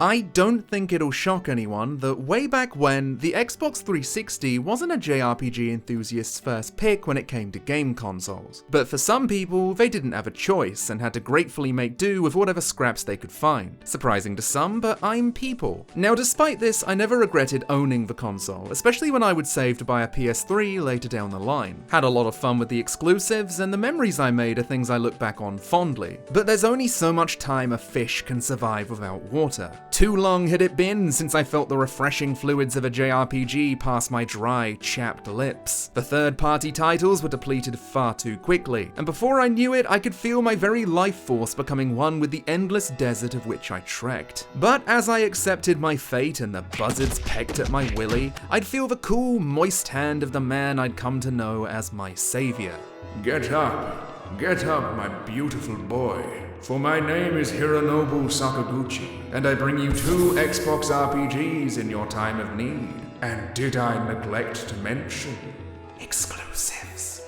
I don't think it'll shock anyone that way back when, the Xbox 360 wasn't a JRPG enthusiast's first pick when it came to game consoles. But for some people, they didn't have a choice and had to gratefully make do with whatever scraps they could find. Surprising to some, but I'm people. Now despite this, I never regretted owning the console, especially when I would save to buy a PS3 later down the line. Had a lot of fun with the exclusives, and the memories I made are things I look back on fondly. But there's only so much time a fish can survive without water. Too long had it been since I felt the refreshing fluids of a JRPG pass my dry, chapped lips. The third-party titles were depleted far too quickly, and before I knew it, I could feel my very life force becoming one with the endless desert of which I trekked. But as I accepted my fate and the buzzards pecked at my willy, I'd feel the cool, moist hand of the man I'd come to know as my savior. Get up, my beautiful boy. For my name is Hironobu Sakaguchi, and I bring you 2 Xbox RPGs in your time of need. And did I neglect to mention exclusives?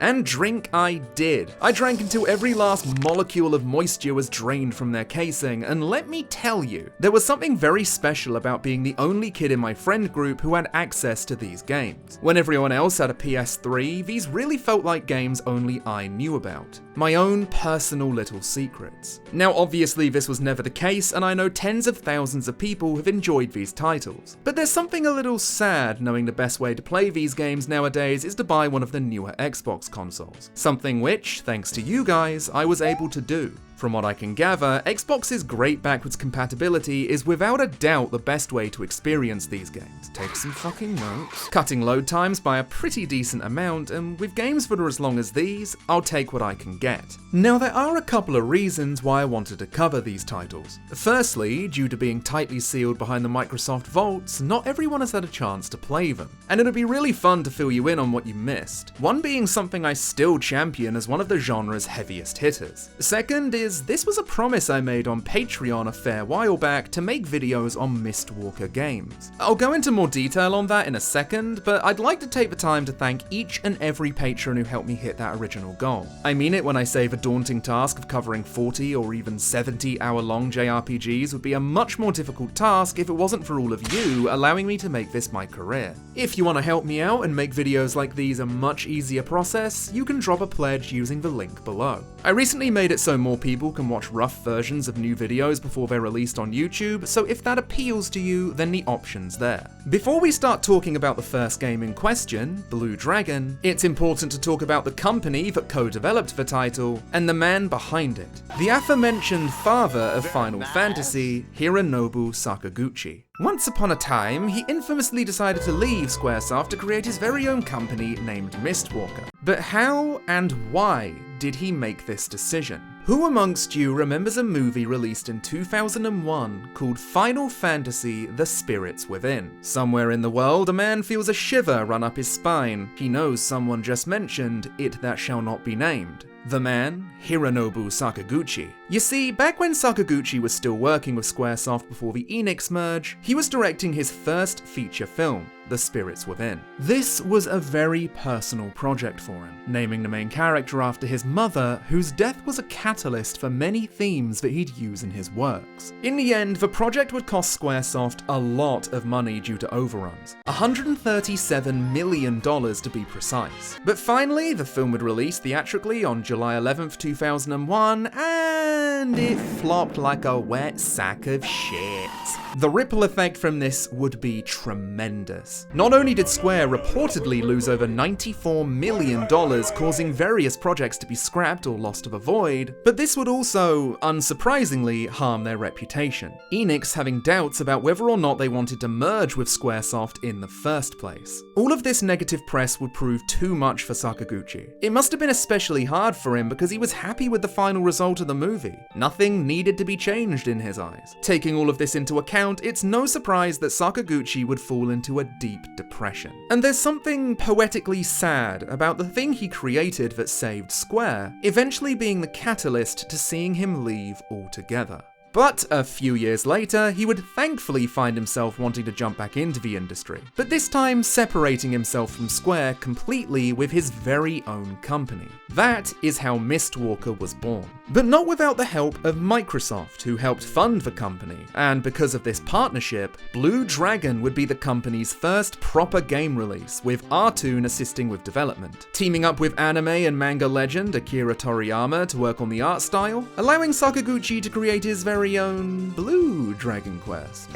And drink I did. I drank until every last molecule of moisture was drained from their casing, and let me tell you, there was something very special about being the only kid in my friend group who had access to these games. When everyone else had a PS3, these really felt like games only I knew about. My own personal little secrets. Now obviously this was never the case, and I know tens of thousands of people have enjoyed these titles. But there's something a little sad knowing the best way to play these games nowadays is to buy one of the newer Xbox consoles. Something which, thanks to you guys, I was able to do. From what I can gather, Xbox's great backwards compatibility is without a doubt the best way to experience these games. Take some fucking notes. Cutting load times by a pretty decent amount, and with games that are as long as these, I'll take what I can get. Now there are a couple of reasons why I wanted to cover these titles. Firstly, due to being tightly sealed behind the Microsoft vaults, not everyone has had a chance to play them. And it'll be really fun to fill you in on what you missed. One being something I still champion as one of the genre's heaviest hitters. Second is this was a promise I made on Patreon a fair while back to make videos on Mistwalker games. I'll go into more detail on that in a second, but I'd like to take the time to thank each and every patron who helped me hit that original goal. I mean it when I say the daunting task of covering 40 or even 70 hour-long JRPGs would be a much more difficult task if it wasn't for all of you allowing me to make this my career. If you want to help me out and make videos like these a much easier process, you can drop a pledge using the link below. I recently made it so more people can watch rough versions of new videos before they're released on YouTube, so if that appeals to you, then the option's there. Before we start talking about the first game in question, Blue Dragon, it's important to talk about the company that co-developed the title, and the man behind it. The aforementioned father of Final Fantasy, Hironobu Sakaguchi. Once upon a time, he infamously decided to leave Squaresoft to create his very own company named Mistwalker. But how and why did he make this decision? Who amongst you remembers a movie released in 2001 called Final Fantasy: The Spirits Within? Somewhere in the world, a man feels a shiver run up his spine. He knows someone just mentioned it that shall not be named. The man, Hironobu Sakaguchi. You see, back when Sakaguchi was still working with Squaresoft before the Enix merge, he was directing his first feature film, The Spirits Within. This was a very personal project for him, naming the main character after his mother, whose death was a catalyst for many themes that he'd use in his works. In the end, the project would cost Squaresoft a lot of money due to overruns, $137 million to be precise. But finally, the film would release theatrically on July 11th, 2001, and it flopped like a wet sack of shit. The ripple effect from this would be tremendous. Not only did Square reportedly lose over $94 million, causing various projects to be scrapped or lost to the void, but this would also, unsurprisingly, harm their reputation. Enix having doubts about whether or not they wanted to merge with Squaresoft in the first place. All of this negative press would prove too much for Sakaguchi. It must have been especially hard for him because he was happy with the final result of the movie. Nothing needed to be changed in his eyes. Taking all of this into account, it's no surprise that Sakaguchi would fall into a deep depression. And there's something poetically sad about the thing he created that saved Square, eventually being the catalyst to seeing him leave altogether. But a few years later, he would thankfully find himself wanting to jump back into the industry, but this time separating himself from Square completely with his very own company. That is how Mistwalker was born. But not without the help of Microsoft, who helped fund the company, and because of this partnership, Blue Dragon would be the company's first proper game release, with Artoon assisting with development, teaming up with anime and manga legend Akira Toriyama to work on the art style, allowing Sakaguchi to create his very own Blue Dragon Quest.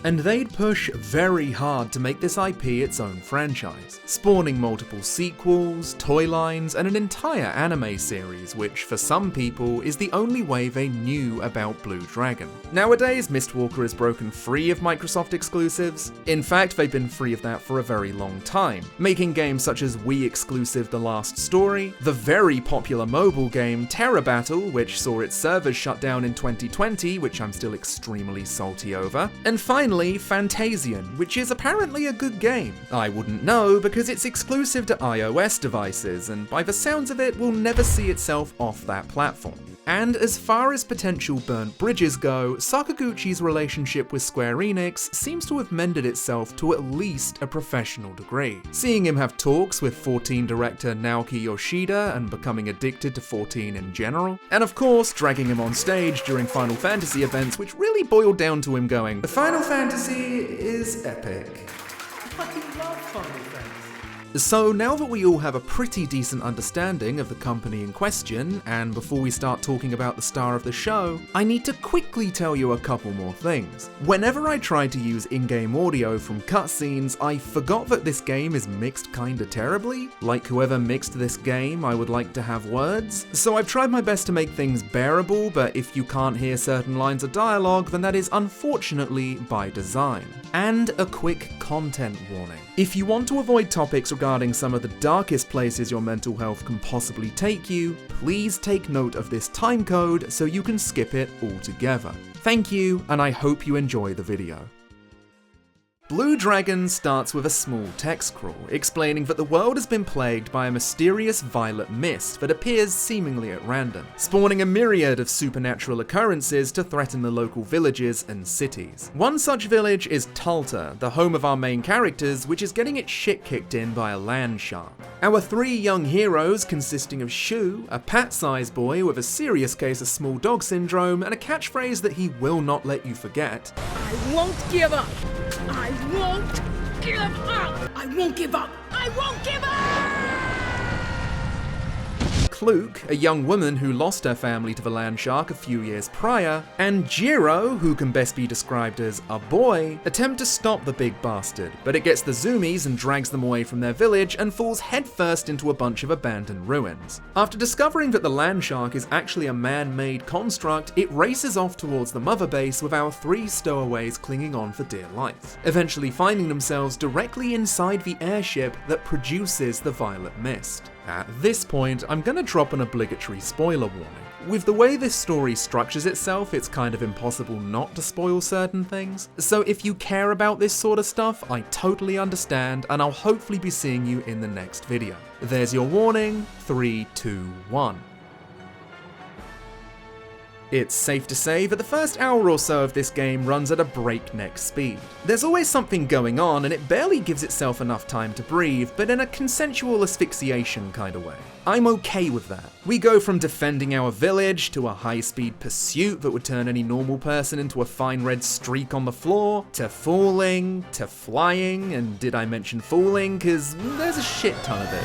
And they'd push very hard to make this IP its own franchise, spawning multiple sequels, toy lines, and an entire anime series, which for some people is the only way they knew about Blue Dragon. Nowadays, Mistwalker has broken free of Microsoft exclusives. In fact, they've been free of that for a very long time, making games such as Wii exclusive The Last Story, the very popular mobile game Terra Battle, which saw its servers shut down in 2020, which I'm still extremely salty over, and finally Fantasian, which is apparently a good game. I wouldn't know because it's exclusive to iOS devices, and by the sounds of it will never see itself off that platform. And as far as potential burnt bridges go, Sakaguchi's relationship with Square Enix seems to have mended itself to at least a professional degree. Seeing him have talks with 14 director Naoki Yoshida and becoming addicted to 14 in general, and of course dragging him on stage during Final Fantasy events, which really boiled down to him going, "The Final Fantasy is epic." I love Final Fantasy. So now that we all have a pretty decent understanding of the company in question, and before we start talking about the star of the show, I need to quickly tell you a couple more things. Whenever I tried to use in-game audio from cutscenes, I forgot that this game is mixed kinda terribly. Like whoever mixed this game, I would like to have words. So I've tried my best to make things bearable, but if you can't hear certain lines of dialogue, then that is unfortunately by design. And a quick content warning. If you want to avoid topics regarding some of the darkest places your mental health can possibly take you, please take note of this time code so you can skip it altogether. Thank you, and I hope you enjoy the video. Blue Dragon starts with a small text crawl explaining that the world has been plagued by a mysterious violet mist that appears seemingly at random, spawning a myriad of supernatural occurrences to threaten the local villages and cities. One such village is Talta, the home of our main characters, which is getting its shit kicked in by a land shark. Our three young heroes, consisting of Shu, a pat-sized boy with a serious case of small dog syndrome and a catchphrase that he will not let you forget. I won't give up! I won't give up! I won't give up! I won't give up! Kluke, a young woman who lost her family to the land shark a few years prior, and Jiro, who can best be described as a boy, attempt to stop the big bastard, but it gets the zoomies and drags them away from their village and falls headfirst into a bunch of abandoned ruins. After discovering that the land shark is actually a man-made construct, it races off towards the mother base with our three stowaways clinging on for dear life, eventually finding themselves directly inside the airship that produces the violet mist. At this point, I'm gonna drop an obligatory spoiler warning. With the way this story structures itself, it's kind of impossible not to spoil certain things. So if you care about this sort of stuff, I totally understand, and I'll hopefully be seeing you in the next video. There's your warning. 3, 2, 1. It's safe to say that the first hour or so of this game runs at a breakneck speed. There's always something going on and it barely gives itself enough time to breathe, but in a consensual asphyxiation kind of way. I'm okay with that. We go from defending our village to a high-speed pursuit that would turn any normal person into a fine red streak on the floor, to falling, to flying, and did I mention falling? 'Cause there's a shit ton of it.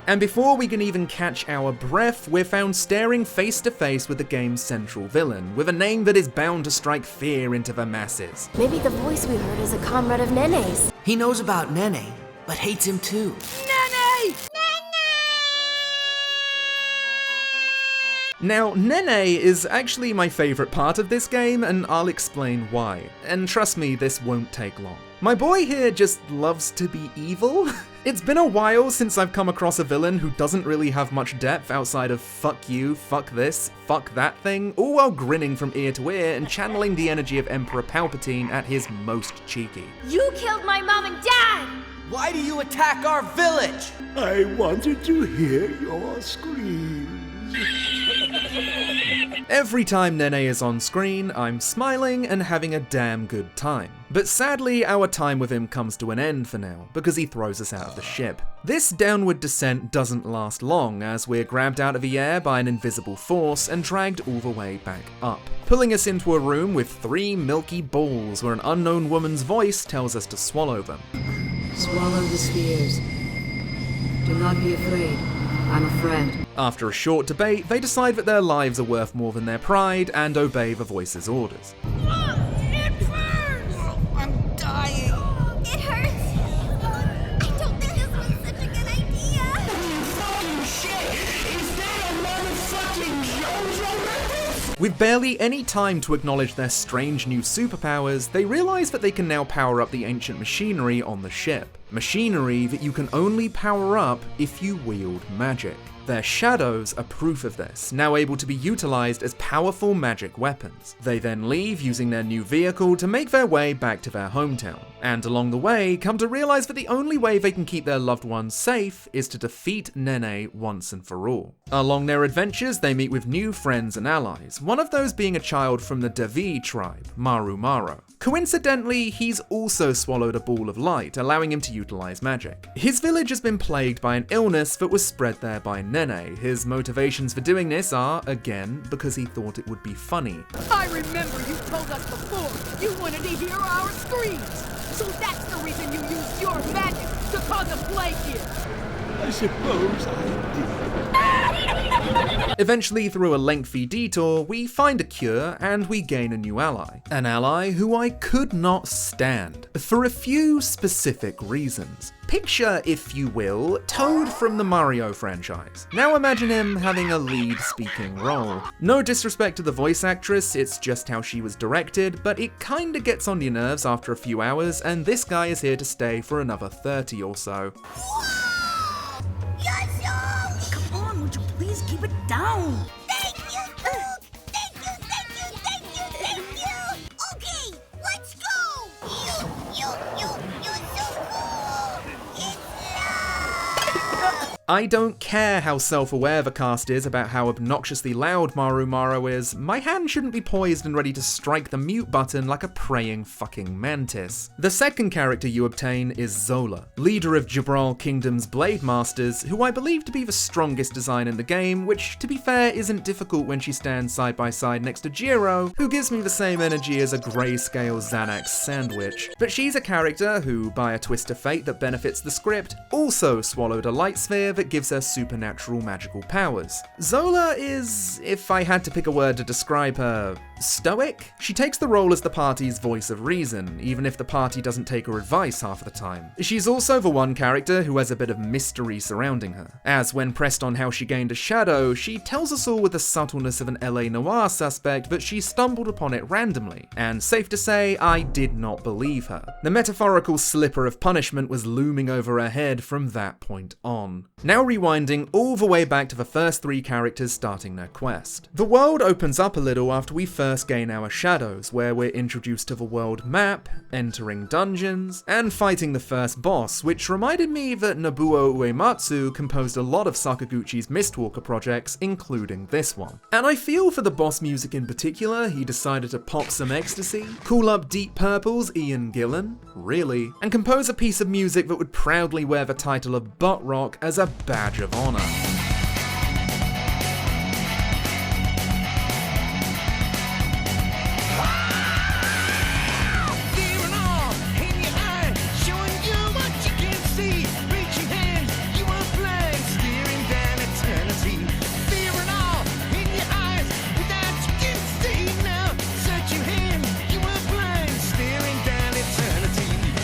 And before we can even catch our breath, we're found staring face to face with the game's central villain, with a name that is bound to strike fear into the masses. Maybe the voice we heard is a comrade of Nene's. He knows about Nene, but hates him too. Nene! Now, Nene is actually my favourite part of this game, and I'll explain why. And trust me, this won't take long. My boy here just loves to be evil. It's been a while since I've come across a villain who doesn't really have much depth outside of fuck you, fuck this, fuck that thing, all while grinning from ear to ear and channeling the energy of Emperor Palpatine at his most cheeky. You killed my mom and dad! Why do you attack our village? I wanted to hear your screams. Every time Nene is on screen, I'm smiling and having a damn good time. But sadly, our time with him comes to an end for now, because he throws us out of the ship. This downward descent doesn't last long, as we're grabbed out of the air by an invisible force and dragged all the way back up, pulling us into a room with 3 milky balls where an unknown woman's voice tells us to swallow them. Swallow the spears. Do not be afraid. I'm a friend. After a short debate, they decide that their lives are worth more than their pride and obey the voice's orders. It burns! I'm dying. It hurts! I don't think this was such a good idea! Fucking shit! Is that a motherfucking JoJo reference? With barely any time to acknowledge their strange new superpowers, they realize that they can now power up the ancient machinery on the ship. Machinery that you can only power up if you wield magic. Their shadows are proof of this, now able to be utilized as powerful magic weapons. They then leave using their new vehicle to make their way back to their hometown, and along the way come to realize that the only way they can keep their loved ones safe is to defeat Nene once and for all. Along their adventures, they meet with new friends and allies, one of those being a child from the Devi tribe, Maru Maro. Coincidentally, he's also swallowed a ball of light, allowing him to utilize magic. His village has been plagued by an illness that was spread there by Nene. His motivations for doing this are, again, because he thought it would be funny. I remember you told us before you wanted to hear our screams. So that's the reason you used your magic to cause a plague here. I suppose I did. Eventually, through a lengthy detour, we find a cure and we gain a new ally. An ally who I could not stand, for a few specific reasons. Picture, if you will, Toad from the Mario franchise. Now imagine him having a lead speaking role. No disrespect to the voice actress, it's just how she was directed, but it kinda gets on your nerves after a few hours, and this guy is here to stay for another 30 or so. Come on, would you please keep it down? Thank you, Toad! Thank you, thank you, thank you, thank you! Okay, let's go! You're so cool! It's love! I don't care how self-aware the cast is about how obnoxiously loud Maru Maro is, my hand shouldn't be poised and ready to strike the mute button like a praying fucking mantis. The second character you obtain is Zola, leader of Jabral Kingdom's Blade Masters, who I believe to be the strongest design in the game, which to be fair isn't difficult when she stands side by side next to Jiro, who gives me the same energy as a grayscale Xanax sandwich. But she's a character who, by a twist of fate that benefits the script, also swallowed a light sphere that gives her supernatural magical powers. Zola is, if I had to pick a word to describe her, stoic? She takes the role as the party's voice of reason, even if the party doesn't take her advice half the time. She's also the one character who has a bit of mystery surrounding her, as when pressed on how she gained a shadow, she tells us all with the subtleness of an LA noir suspect that she stumbled upon it randomly, and safe to say, I did not believe her. The metaphorical slipper of punishment was looming over her head from that point on. Now rewinding all the way back to the first 3 characters starting their quest. The world opens up a little after we first gain our shadows, where we're introduced to the world map, entering dungeons, and fighting the first boss, which reminded me that Nobuo Uematsu composed a lot of Sakaguchi's Mistwalker projects, including this one. And I feel for the boss music in particular, he decided to pop some ecstasy, call up Deep Purple's Ian Gillan, really, and compose a piece of music that would proudly wear the title of Butt Rock as a badge of honor.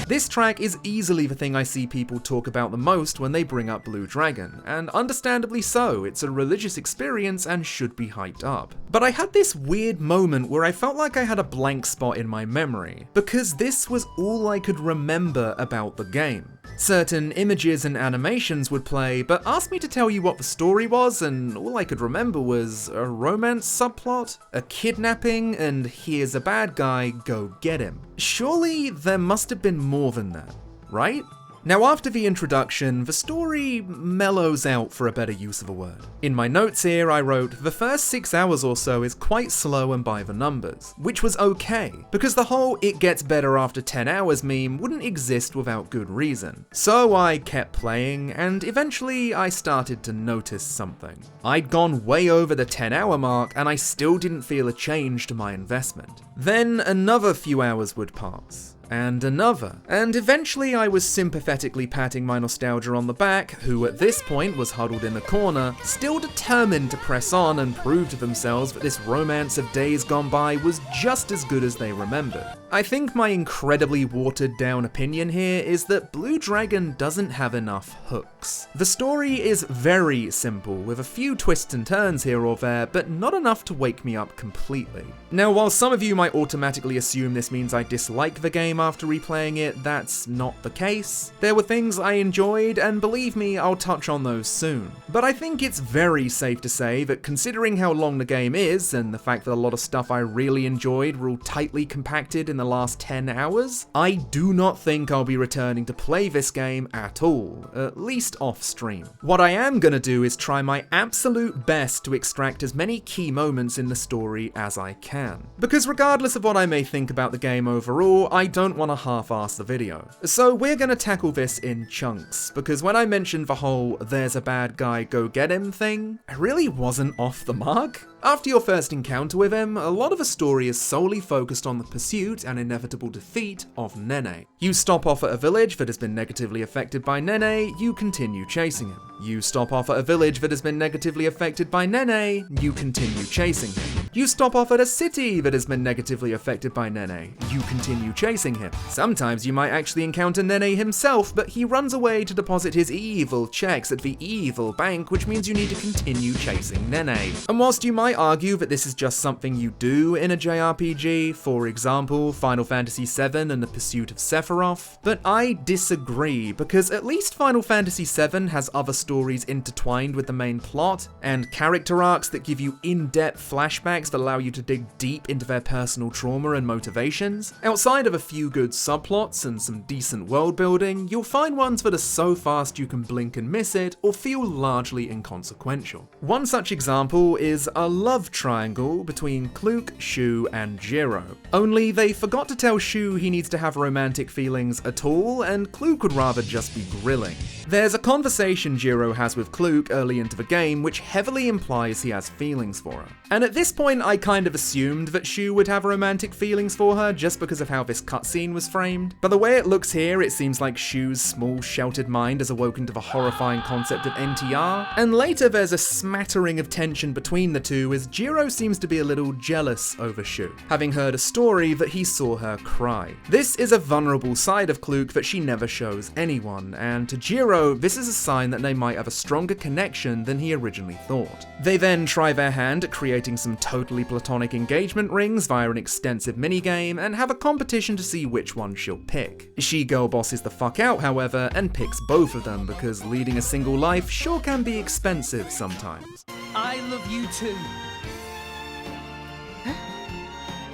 This track is easily the thing I see people talk about the most when they bring up Blue Dragon, and understandably so, it's a religious experience and should be hyped up. But I had this weird moment where I felt like I had a blank spot in my memory, because this was all I could remember about the game. Certain images and animations would play, but asked me to tell you what the story was, and all I could remember was a romance subplot, a kidnapping, and here's a bad guy, go get him. Surely there must have been more than that, right? Now after the introduction, the story mellows out, for a better use of a word. In my notes here I wrote, the first 6 hours or so is quite slow and by the numbers, which was okay, because the whole it gets better after 10 hours meme wouldn't exist without good reason. So I kept playing, and eventually I started to notice something. I'd gone way over the 10-hour mark, and I still didn't feel a change to my investment. Then another few hours would pass. And another. And eventually I was sympathetically patting my nostalgia on the back, who at this point was huddled in the corner, still determined to press on and prove to themselves that this romance of days gone by was just as good as they remembered. I think my incredibly watered down opinion here is that Blue Dragon doesn't have enough hooks. The story is very simple, with a few twists and turns here or there, but not enough to wake me up completely. Now while some of you might automatically assume this means I dislike the game after replaying it, that's not the case. There were things I enjoyed, and believe me, I'll touch on those soon. But I think it's very safe to say that considering how long the game is, and the fact that a lot of stuff I really enjoyed were all tightly compacted in the last 10 hours, I do not think I'll be returning to play this game at all, at least off stream. What I am gonna do is try my absolute best to extract as many key moments in the story as I can. Because regardless of what I may think about the game overall, I don't want to half-ass the video. So we're gonna tackle this in chunks, because when I mentioned the whole there's a bad guy go get him thing, I really wasn't off the mark. After your first encounter with him, a lot of the story is solely focused on the pursuit and inevitable defeat of Nene. You stop off at a village that has been negatively affected by Nene, you continue chasing him. You stop off at a village that has been negatively affected by Nene, you continue chasing him. You stop off at a city that has been negatively affected by Nene, you continue chasing him. Sometimes you might actually encounter Nene himself, but he runs away to deposit his evil checks at the evil bank, which means you need to continue chasing Nene. And whilst you might argue that this is just something you do in a JRPG, for example, Final Fantasy VII and the Pursuit of Sephiroth, but I disagree, because at least Final Fantasy VII has other stories intertwined with the main plot, and character arcs that give you in-depth flashbacks that allow you to dig deep into their personal trauma and motivations. Outside of a few good subplots and some decent world building, you'll find ones that are so fast you can blink and miss it, or feel largely inconsequential. One such example is a love triangle between Kluke, Shu, and Jiro. Only they forgot to tell Shu he needs to have romantic feelings at all, and Kluke would rather just be grilling. There's a conversation Jiro has with Kluke early into the game which heavily implies he has feelings for her. And at this point I kind of assumed that Shu would have romantic feelings for her just because of how this cutscene was framed. But the way it looks here, it seems like Shu's small sheltered mind has awoken to the horrifying concept of NTR, and later there's a smattering of tension between the two as Jiro seems to be a little jealous over Shu, having heard a story that he saw her cry. This is a vulnerable side of Kluke that she never shows anyone, and to Jiro, this is a sign that they might have a stronger connection than he originally thought. They then try their hand at creating some totally platonic engagement rings via an extensive minigame, and have a competition to see which one she'll pick. She girl bosses the fuck out, however, and picks both of them because leading a single life sure can be expensive sometimes. I love you too.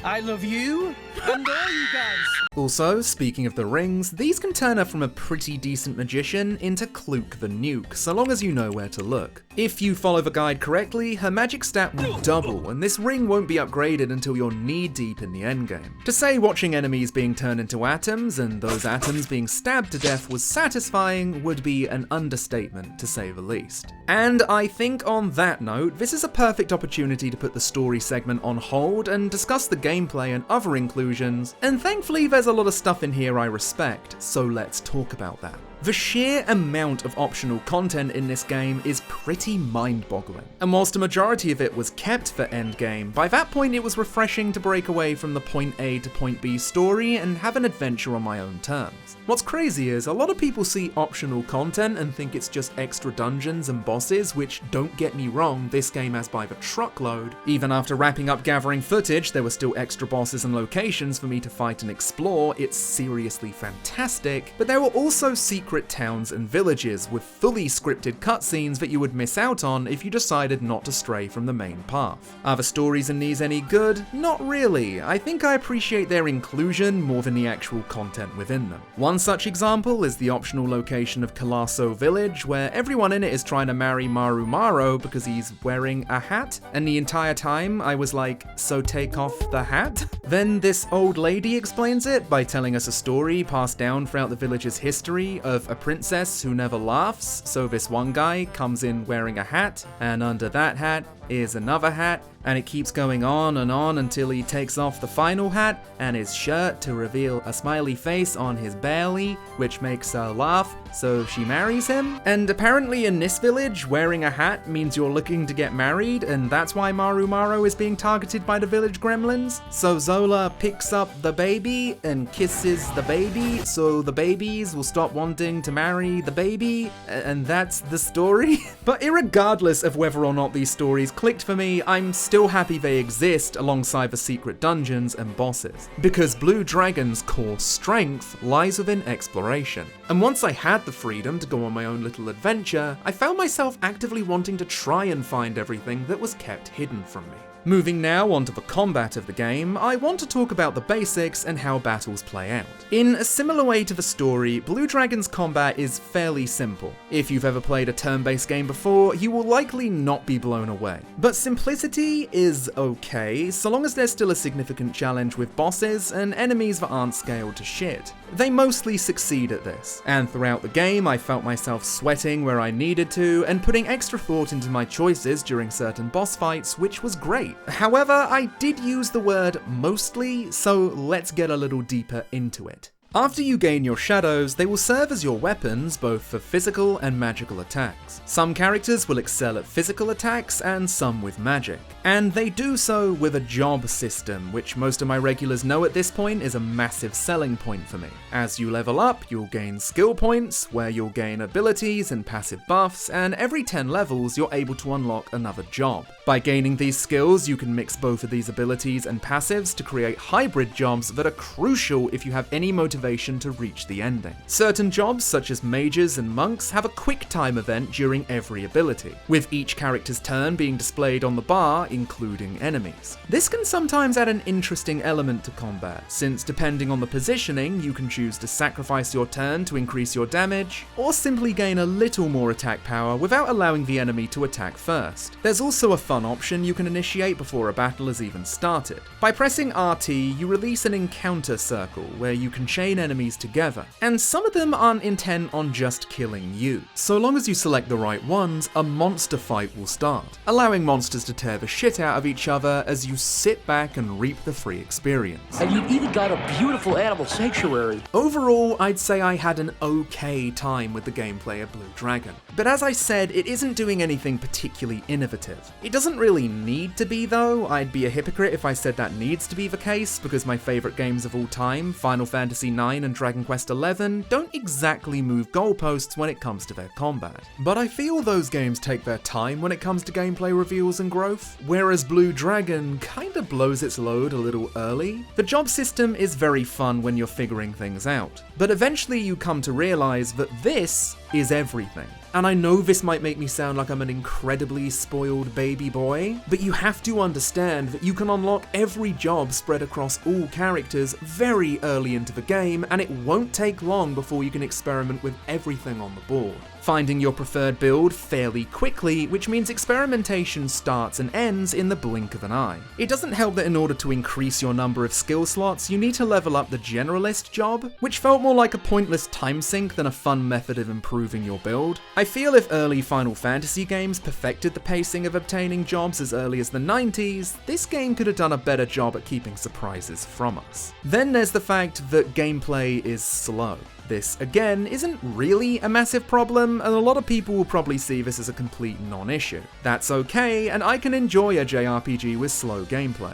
I love you and all you guys. Also, speaking of the rings, these can turn her from a pretty decent magician into Kluke the Nuke, so long as you know where to look. If you follow the guide correctly, her magic stat will double, and this ring won't be upgraded until you're knee-deep in the endgame. To say watching enemies being turned into atoms, and those atoms being stabbed to death was satisfying would be an understatement, to say the least. And I think on that note, this is a perfect opportunity to put the story segment on hold and discuss the gameplay and other inclusions, and thankfully there's a lot of stuff in here I respect, so let's talk about that. The sheer amount of optional content in this game is pretty mind-boggling, and whilst a majority of it was kept for endgame, by that point it was refreshing to break away from the point A to point B story and have an adventure on my own terms. What's crazy is, a lot of people see optional content and think it's just extra dungeons and bosses, which, don't get me wrong, this game has by the truckload. Even after wrapping up gathering footage, there were still extra bosses and locations for me to fight and explore. It's seriously fantastic, but there were also secret secret towns and villages with fully scripted cutscenes that you would miss out on if you decided not to stray from the main path. Are the stories in these any good? Not really. I think I appreciate their inclusion more than the actual content within them. One such example is the optional location of Calasso Village, where everyone in it is trying to marry Maru Maro because he's wearing a hat, and the entire time I was like, so take off the hat? Then this old lady explains it by telling us a story passed down throughout the village's history of a princess who never laughs, so this one guy comes in wearing a hat, and under that hat is another hat, and it keeps going on until he takes off the final hat and his shirt to reveal a smiley face on his belly, which makes her laugh, so she marries him. And apparently in this village, wearing a hat means you're looking to get married, and that's why Maru Maro is being targeted by the village gremlins. So Zola picks up the baby and kisses the baby, so the babies will stop wanting to marry the baby, and that's the story. But irregardless of whether or not these stories clicked for me, I'm still happy they exist alongside the secret dungeons and bosses, because Blue Dragon's core strength lies within exploration. And once I had the freedom to go on my own little adventure, I found myself actively wanting to try and find everything that was kept hidden from me. Moving now onto the combat of the game, I want to talk about the basics and how battles play out. In a similar way to the story, Blue Dragon's combat is fairly simple. If you've ever played a turn-based game before, you will likely not be blown away. But simplicity is okay, so long as there's still a significant challenge with bosses and enemies that aren't scaled to shit. They mostly succeed at this, and throughout the game I felt myself sweating where I needed to and putting extra thought into my choices during certain boss fights, which was great. However, I did use the word mostly, so let's get a little deeper into it. After you gain your shadows, they will serve as your weapons both for physical and magical attacks. Some characters will excel at physical attacks and some with magic, and they do so with a job system, which most of my regulars know at this point is a massive selling point for me. As you level up, you'll gain skill points, where you'll gain abilities and passive buffs, and every 10 levels you're able to unlock another job. By gaining these skills, you can mix both of these abilities and passives to create hybrid jobs that are crucial if you have any motivation to reach the ending. Certain jobs, such as mages and monks, have a quick time event during every ability, with each character's turn being displayed on the bar, including enemies. This can sometimes add an interesting element to combat, since depending on the positioning, you can choose to sacrifice your turn to increase your damage, or simply gain a little more attack power without allowing the enemy to attack first. There's also a fun option you can initiate before a battle has even started. By pressing RT, you release an encounter circle, where you can chain enemies together, and some of them aren't intent on just killing you. So long as you select the right ones, a monster fight will start, allowing monsters to tear the shit out of each other as you sit back and reap the free experience. And you've even got a beautiful animal sanctuary. Overall, I'd say I had an okay time with the gameplay of Blue Dragon. But as I said, it isn't doing anything particularly innovative. It doesn't really need to be though. I'd be a hypocrite if I said that needs to be the case, because my favourite games of all time, Final Fantasy IX and Dragon Quest XI, don't exactly move goalposts when it comes to their combat. But I feel those games take their time when it comes to gameplay reveals and growth, whereas Blue Dragon kinda blows its load a little early. The job system is very fun when you're figuring things out, but eventually you come to realise that this is everything. And I know this might make me sound like I'm an incredibly spoiled baby boy, but you have to understand that you can unlock every job spread across all characters very early into the game, and it won't take long before you can experiment with everything on the board, finding your preferred build fairly quickly, which means experimentation starts and ends in the blink of an eye. It doesn't help that in order to increase your number of skill slots, you need to level up the generalist job, which felt more like a pointless time sink than a fun method of improving your build. I feel if early Final Fantasy games perfected the pacing of obtaining jobs as early as the 90s, this game could have done a better job at keeping surprises from us. Then there's the fact that gameplay is slow. This, again, isn't really a massive problem, and a lot of people will probably see this as a complete non-issue. That's okay, and I can enjoy a JRPG with slow gameplay.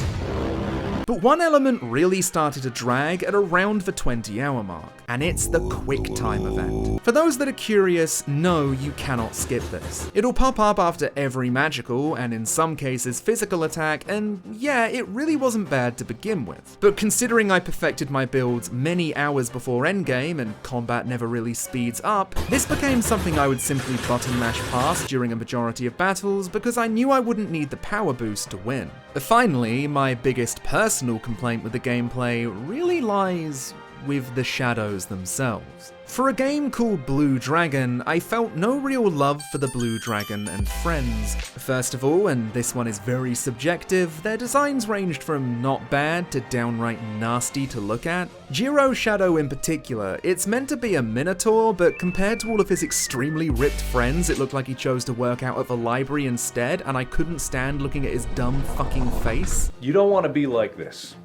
But one element really started to drag at around the 20-hour mark. and it's the Quick Time event. For those that are curious, no, you cannot skip this. It'll pop up after every magical, and in some cases physical attack, and yeah, it really wasn't bad to begin with. But considering I perfected my builds many hours before endgame and combat never really speeds up, this became something I would simply button mash past during a majority of battles because I knew I wouldn't need the power boost to win. Finally, my biggest personal complaint with the gameplay really lies with the shadows themselves. For a game called Blue Dragon, I felt no real love for the Blue Dragon and friends. First of all, and this one is very subjective, their designs ranged from not bad to downright nasty to look at. Jiro Shadow in particular, it's meant to be a minotaur, but compared to all of his extremely ripped friends, it looked like he chose to work out at the library instead, and I couldn't stand looking at his dumb fucking face. You don't want to be like this.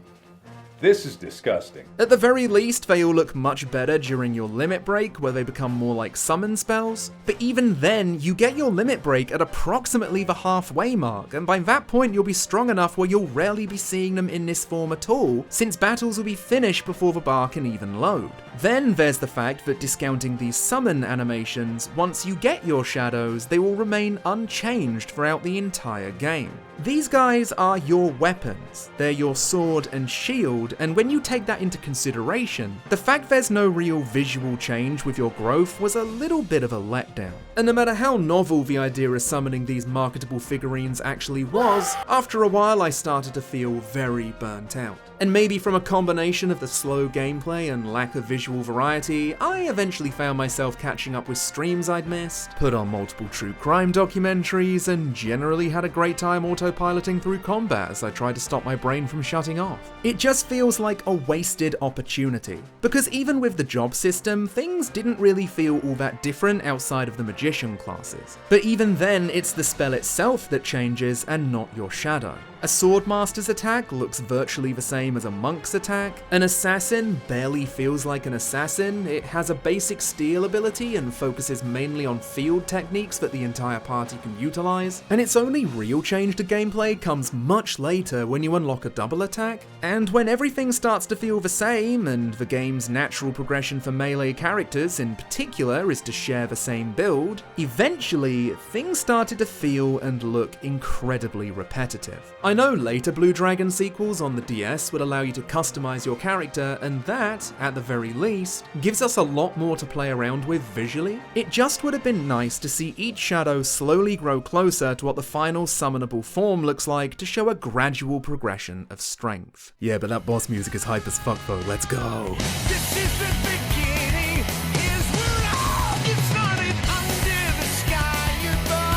This is disgusting. At the very least, they all look much better during your limit break, where they become more like summon spells. But even then, you get your limit break at approximately the halfway mark, and by that point you'll be strong enough where you'll rarely be seeing them in this form at all, since battles will be finished before the bar can even load. Then there's the fact that discounting these summon animations, once you get your shadows, they will remain unchanged throughout the entire game. These guys are your weapons. They're your sword and shield, and when you take that into consideration, the fact there's no real visual change with your growth was a little bit of a letdown. And no matter how novel the idea of summoning these marketable figurines actually was, after a while I started to feel very burnt out. And maybe from a combination of the slow gameplay and lack of visual variety, I eventually found myself catching up with streams I'd missed, put on multiple true crime documentaries, and generally had a great time autopiloting through combat as I tried to stop my brain from shutting off. It just feels like a wasted opportunity, because even with the job system, things didn't really feel all that different outside of the magician classes. But even then, it's the spell itself that changes and not your shadow. A swordmaster's attack looks virtually the same as a monk's attack. An assassin barely feels like an assassin. It has a basic steal ability and focuses mainly on field techniques that the entire party can utilize. And its only real change to gameplay comes much later when you unlock a double attack. And when everything starts to feel the same, and the game's natural progression for melee characters in particular is to share the same build, eventually things started to feel and look incredibly repetitive. I know later Blue Dragon sequels on the DS would allow you to customize your character, and that, at the very least, gives us a lot more to play around with visually. It just would have been nice to see each shadow slowly grow closer to what the final summonable form looks like to show a gradual progression of strength. Yeah, but that boss music is hype as fuck though, let's go! This is the beginning, is where all gets started under the sky above.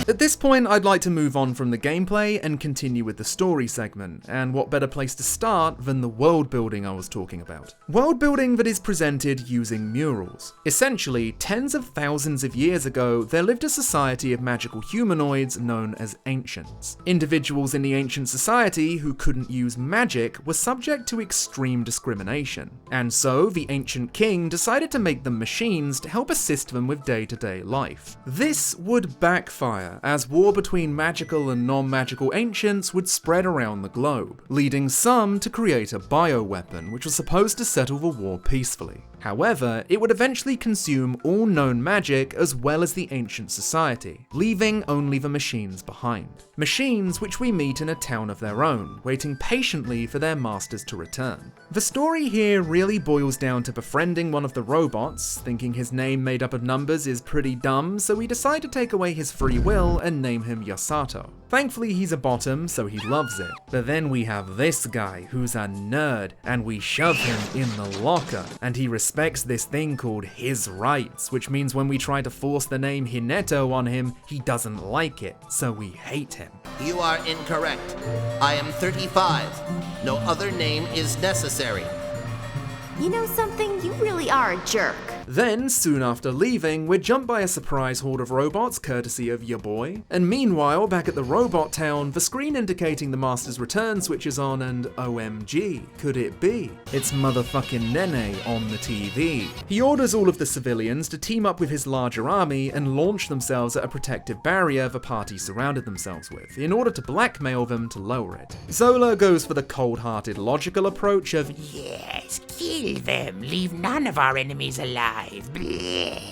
At this point, I'd like to move on from the gameplay and continue with the story segment, and what better place to start than the world building I was talking about. World building that is presented using murals. Essentially, tens of thousands of years ago, there lived a society of magical humanoids known as ancients. Individuals in the ancient society who couldn't use magic were subject to extreme discrimination, and so the ancient king decided to make them machines to help assist them with day-to-day life. This would backfire, as war between magical and non-magical ancients would spread around the globe, leading some to create a bioweapon which was supposed to settle the war peacefully. However, it would eventually consume all known magic as well as the ancient society, leaving only the machines behind. Machines which we meet in a town of their own, waiting patiently for their masters to return. The story here really boils down to befriending one of the robots, thinking his name made up of numbers is pretty dumb, so we decide to take away his free will and name him Yasato. Thankfully he's a bottom, so he loves it. But then we have this guy who's a nerd, and we shove him in the locker, and he respects this thing called his rights, which means when we try to force the name Hineto on him, he doesn't like it, so we hate him. You are incorrect. I am 35. No other name is necessary. You know something? You really are a jerk. Then, soon after leaving, we're jumped by a surprise horde of robots courtesy of your boy. And meanwhile, back at the robot town, the screen indicating the Master's return switches on and OMG, could it be? It's motherfucking Nene on the TV. He orders all of the civilians to team up with his larger army and launch themselves at a protective barrier the party surrounded themselves with, in order to blackmail them to lower it. Zola goes for the cold-hearted logical approach of, yes, kill them, leave none of our enemies alive. Bleh.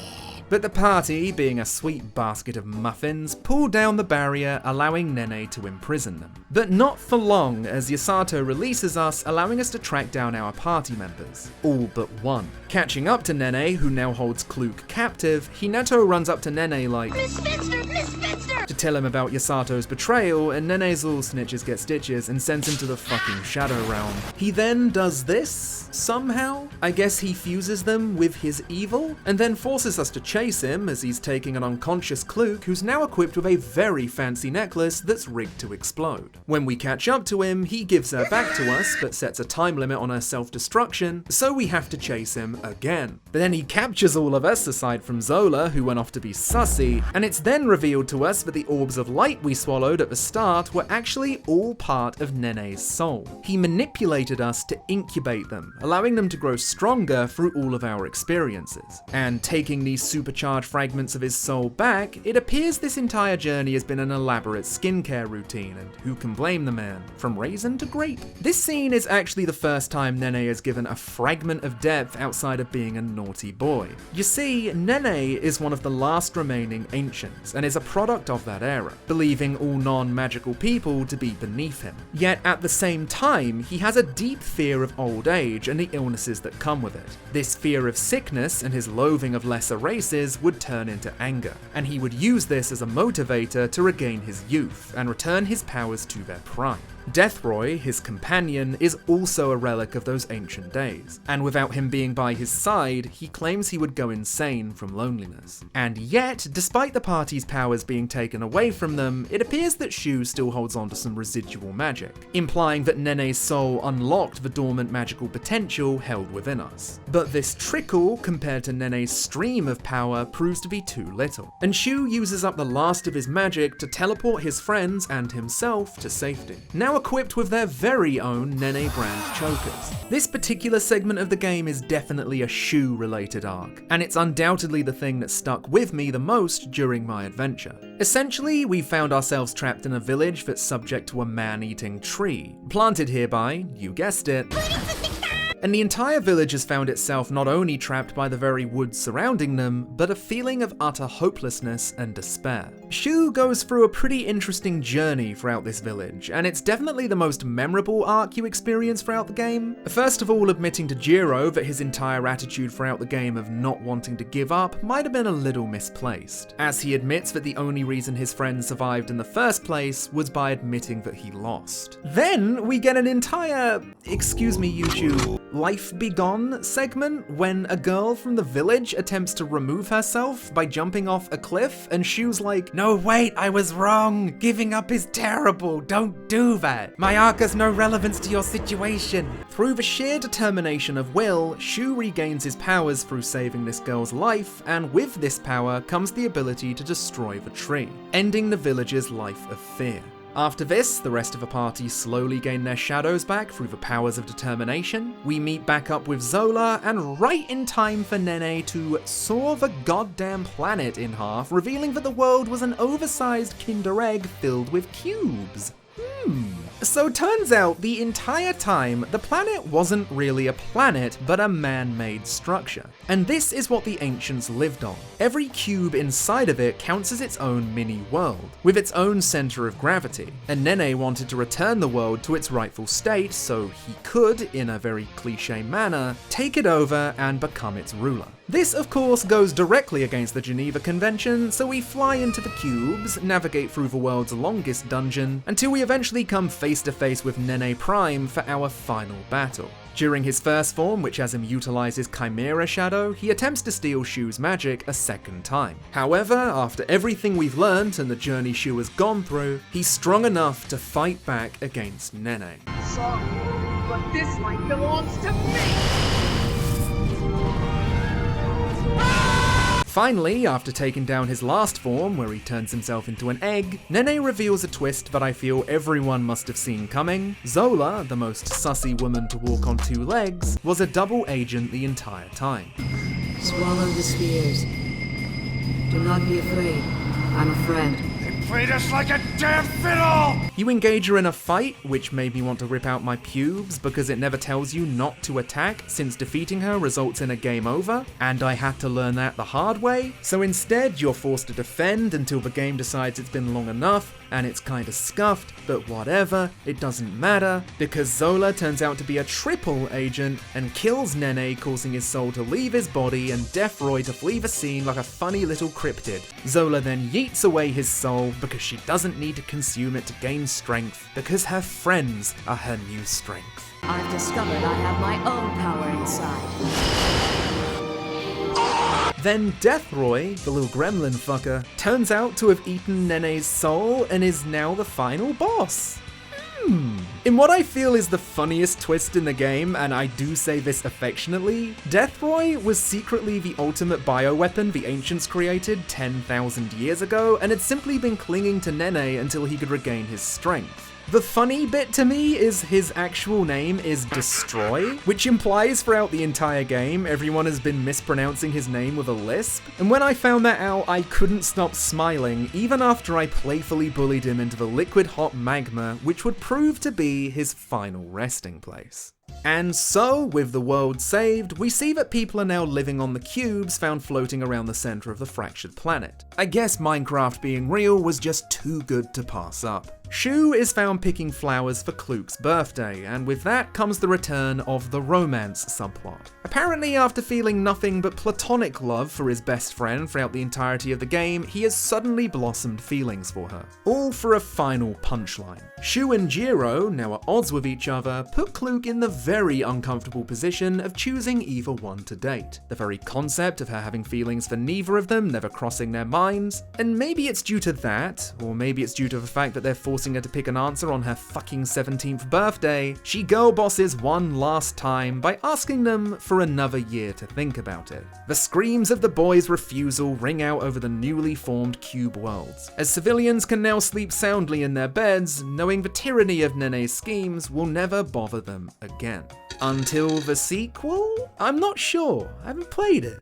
But the party, being a sweet basket of muffins, pull down the barrier, allowing Nene to imprison them. But not for long, as Yasato releases us, allowing us to track down our party members. All but one. Catching up to Nene, who now holds Kluke captive, Hinata runs up to Nene like, Miss Finster! Miss Finster! to tell him about Yasato's betrayal, and Nene's all snitches get stitches and sends him to the fucking Shadow Realm. He then does this, somehow? I guess he fuses them with his evil, and then forces us to chase him as he's taking an unconscious Kluke who's now equipped with a very fancy necklace that's rigged to explode. When we catch up to him, he gives her back to us, but sets a time limit on her self-destruction, so we have to chase him again. But then he captures all of us, aside from Zola, who went off to be sussy, and it's then revealed to us that the orbs of light we swallowed at the start were actually all part of Nene's soul. He manipulated us to incubate them, allowing them to grow stronger through all of our experiences. And taking these supercharged fragments of his soul back, it appears this entire journey has been an elaborate skincare routine, and who can blame the man? From raisin to grape? This scene is actually the first time Nene is given a fragment of depth outside of being a naughty boy. You see, Nene is one of the last remaining ancients, and is a product of that era, believing all non-magical people to be beneath him. Yet at the same time, he has a deep fear of old age and the illnesses that come with it. This fear of sickness and his loathing of lesser races would turn into anger, and he would use this as a motivator to regain his youth and return his powers to their prime. Deathroy, his companion, is also a relic of those ancient days, and without him being by his side, he claims he would go insane from loneliness. And yet, despite the party's powers being taken away from them, it appears that Shu still holds on to some residual magic, implying that Nene's soul unlocked the dormant magical potential held within us. But this trickle, compared to Nene's stream of power, proves to be too little, and Shu uses up the last of his magic to teleport his friends and himself to safety. Now equipped with their very own Nene brand chokers. This particular segment of the game is definitely a Shu-related arc, and it's undoubtedly the thing that stuck with me the most during my adventure. Essentially, we found ourselves trapped in a village that's subject to a man-eating tree, planted here by, you guessed it, and the entire village has found itself not only trapped by the very woods surrounding them, but a feeling of utter hopelessness and despair. Shu goes through a pretty interesting journey throughout this village, and it's definitely the most memorable arc you experience throughout the game. First of all, admitting to Jiro that his entire attitude throughout the game of not wanting to give up might have been a little misplaced, as he admits that the only reason his friends survived in the first place was by admitting that he lost. Then we get an entire, excuse me YouTube, Life Be Gone segment when a girl from the village attempts to remove herself by jumping off a cliff, and Shu's like, "No, wait, I was wrong. Giving up is terrible. Don't do that. My arc has no relevance to your situation." Through the sheer determination of will, Shu regains his powers through saving this girl's life, and with this power comes the ability to destroy the tree, ending the village's life of fear. After this, the rest of the party slowly gain their shadows back through the powers of determination. We meet back up with Zola, and right in time for Nene to saw the goddamn planet in half, revealing that the world was an oversized Kinder Egg filled with cubes. So turns out the entire time, the planet wasn't really a planet, but a man-made structure. And this is what the ancients lived on. Every cube inside of it counts as its own mini-world, with its own center of gravity. And Nene wanted to return the world to its rightful state so he could, in a very cliche manner, take it over and become its ruler. This, of course, goes directly against the Geneva Convention, so we fly into the cubes, navigate through the world's longest dungeon, until we eventually come face to face with Nene Prime for our final battle. During his first form, which has him utilize his Chimera Shadow, he attempts to steal Shu's magic a second time. However, after everything we've learned and the journey Shu has gone through, he's strong enough to fight back against Nene. Sorry, but this light belongs to me! Finally, after taking down his last form, where he turns himself into an egg, Nene reveals a twist that I feel everyone must have seen coming. Zola, the most sussy woman to walk on 2 legs, was a double agent the entire time. Swallow the spheres. Do not be afraid. I'm a friend. Played us like a damn fiddle! You engage her in a fight, which made me want to rip out my pubes because it never tells you not to attack, since defeating her results in a game over, and I had to learn that the hard way. So instead, you're forced to defend until the game decides it's been long enough, and it's kinda scuffed, but whatever, it doesn't matter, because Zola turns out to be a triple agent and kills Nene, causing his soul to leave his body and Deathroy to flee the scene like a funny little cryptid. Zola then yeets away his soul because she doesn't need to consume it to gain strength, because her friends are her new strength. I've discovered I have my own power inside. Then Deathroy, the little gremlin fucker, turns out to have eaten Nene's soul and is now the final boss. In what I feel is the funniest twist in the game, and I do say this affectionately, Deathroy was secretly the ultimate bioweapon the Ancients created 10,000 years ago, and had simply been clinging to Nene until he could regain his strength. The funny bit to me is his actual name is Destroy, which implies throughout the entire game everyone has been mispronouncing his name with a lisp, and when I found that out I couldn't stop smiling even after I playfully bullied him into the liquid hot magma, which would prove to be his final resting place. And so, with the world saved, we see that people are now living on the cubes found floating around the center of the fractured planet. I guess Minecraft being real was just too good to pass up. Shu is found picking flowers for Kluk's birthday, and with that comes the return of the romance subplot. Apparently, after feeling nothing but platonic love for his best friend throughout the entirety of the game, he has suddenly blossomed feelings for her. All for a final punchline. Shu and Jiro, now at odds with each other, put Kluk in the very uncomfortable position of choosing either one to date. The very concept of her having feelings for neither of them never crossing their minds, and maybe it's due to that, or maybe it's due to the fact that they're forcing her to pick an answer on her fucking 17th birthday, she girl bosses one last time by asking them for another year to think about it. The screams of the boys' refusal ring out over the newly formed cube worlds, as civilians can now sleep soundly in their beds, knowing the tyranny of Nene's schemes will never bother them again. Until the sequel? I'm not sure, I haven't played it.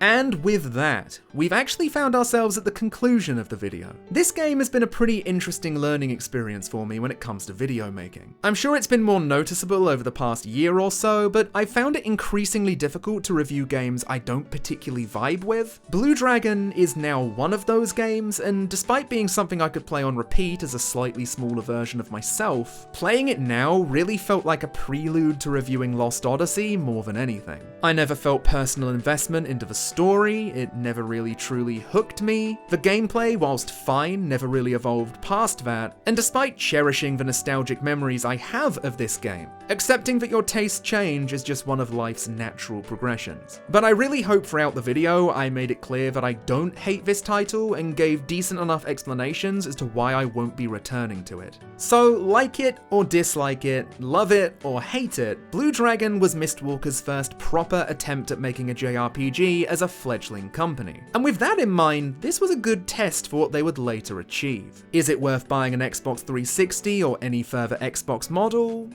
And with that, we've actually found ourselves at the conclusion of the video. This game has been a pretty interesting learning experience for me when it comes to video making. I'm sure it's been more noticeable over the past year or so, but I found it increasingly difficult to review games I don't particularly vibe with. Blue Dragon is now one of those games, and despite being something I could play on repeat as a slightly smaller version of myself, playing it now really felt like a prelude to reviewing Lost Odyssey more than anything. I never felt personal investment into the story, it never really truly hooked me. The gameplay, whilst fine, never really evolved past that, and despite cherishing the nostalgic memories I have of this game, accepting that your tastes change is just one of life's natural progressions. But I really hope throughout the video I made it clear that I don't hate this title and gave decent enough explanations as to why I won't be returning to it. So like it or dislike it, love it or hate it, Blue Dragon was Mistwalker's first proper attempt at making a JRPG as a fledgling company. And with that in mind, this was a good test for what they would later achieve. Is it worth buying an Xbox 360 or any further Xbox model?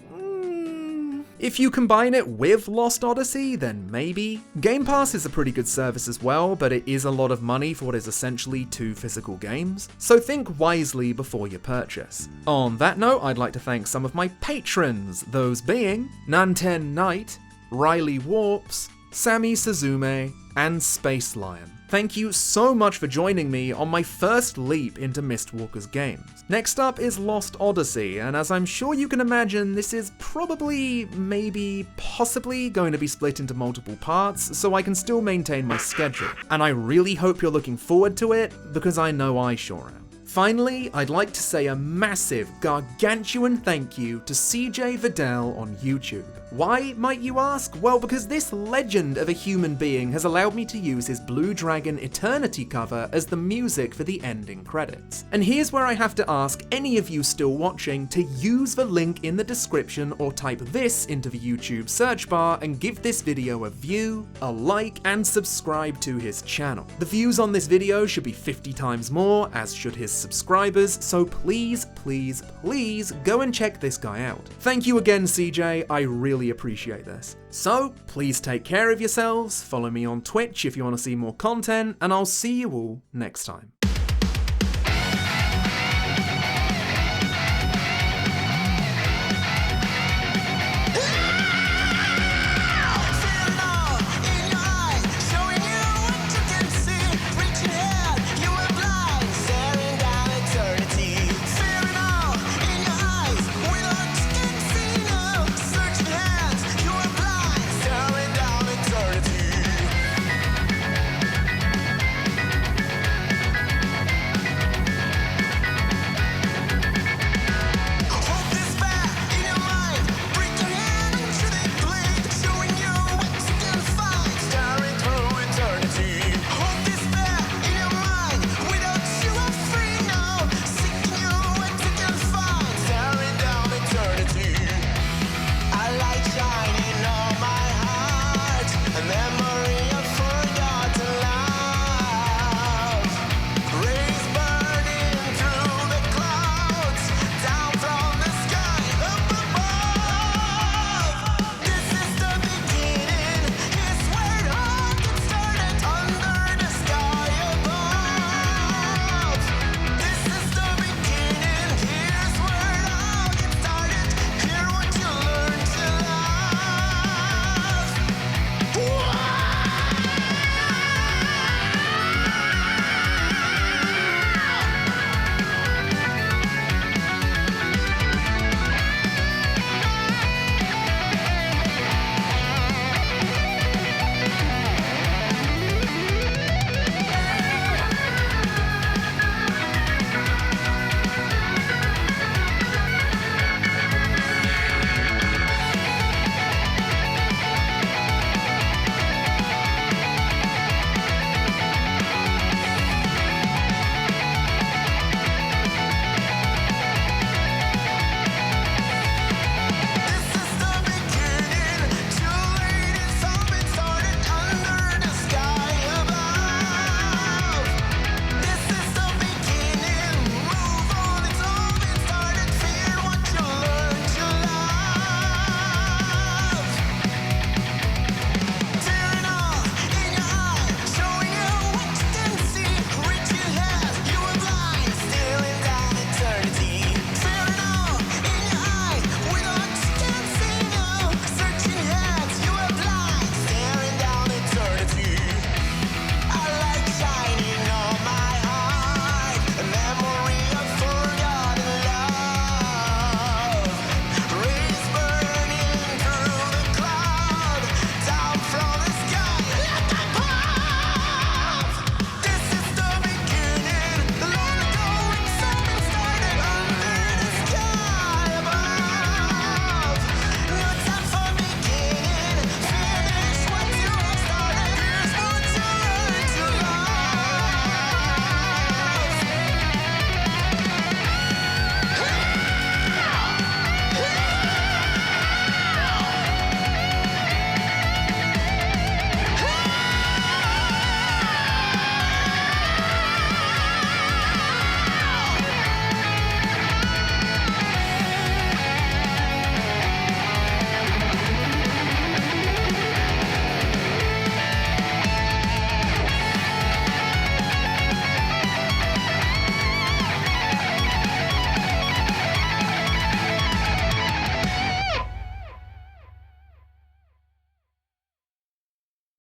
If you combine it with Lost Odyssey, then maybe. Game Pass is a pretty good service as well, but it is a lot of money for what is essentially 2 physical games, so think wisely before you purchase. On that note, I'd like to thank some of my patrons, those being Nanten Knight, Riley Warps, Sammy Suzume, and Space Lion. Thank you so much for joining me on my first leap into Mistwalker's games. Next up is Lost Odyssey, and as I'm sure you can imagine, this is probably, maybe, possibly going to be split into multiple parts, so I can still maintain my schedule. And I really hope you're looking forward to it, because I know I sure am. Finally, I'd like to say a massive, gargantuan thank you to CJ Vidal on YouTube. Why, might you ask? Well, because this legend of a human being has allowed me to use his Blue Dragon Eternity cover as the music for the ending credits. And here's where I have to ask any of you still watching to use the link in the description or type this into the YouTube search bar and give this video a view, a like, and subscribe to his channel. The views on this video should be 50 times more, as should his subscribers, so please, please, please go and check this guy out. Thank you again, CJ, I really appreciate this. So, please take care of yourselves, follow me on Twitch if you want to see more content, and I'll see you all next time.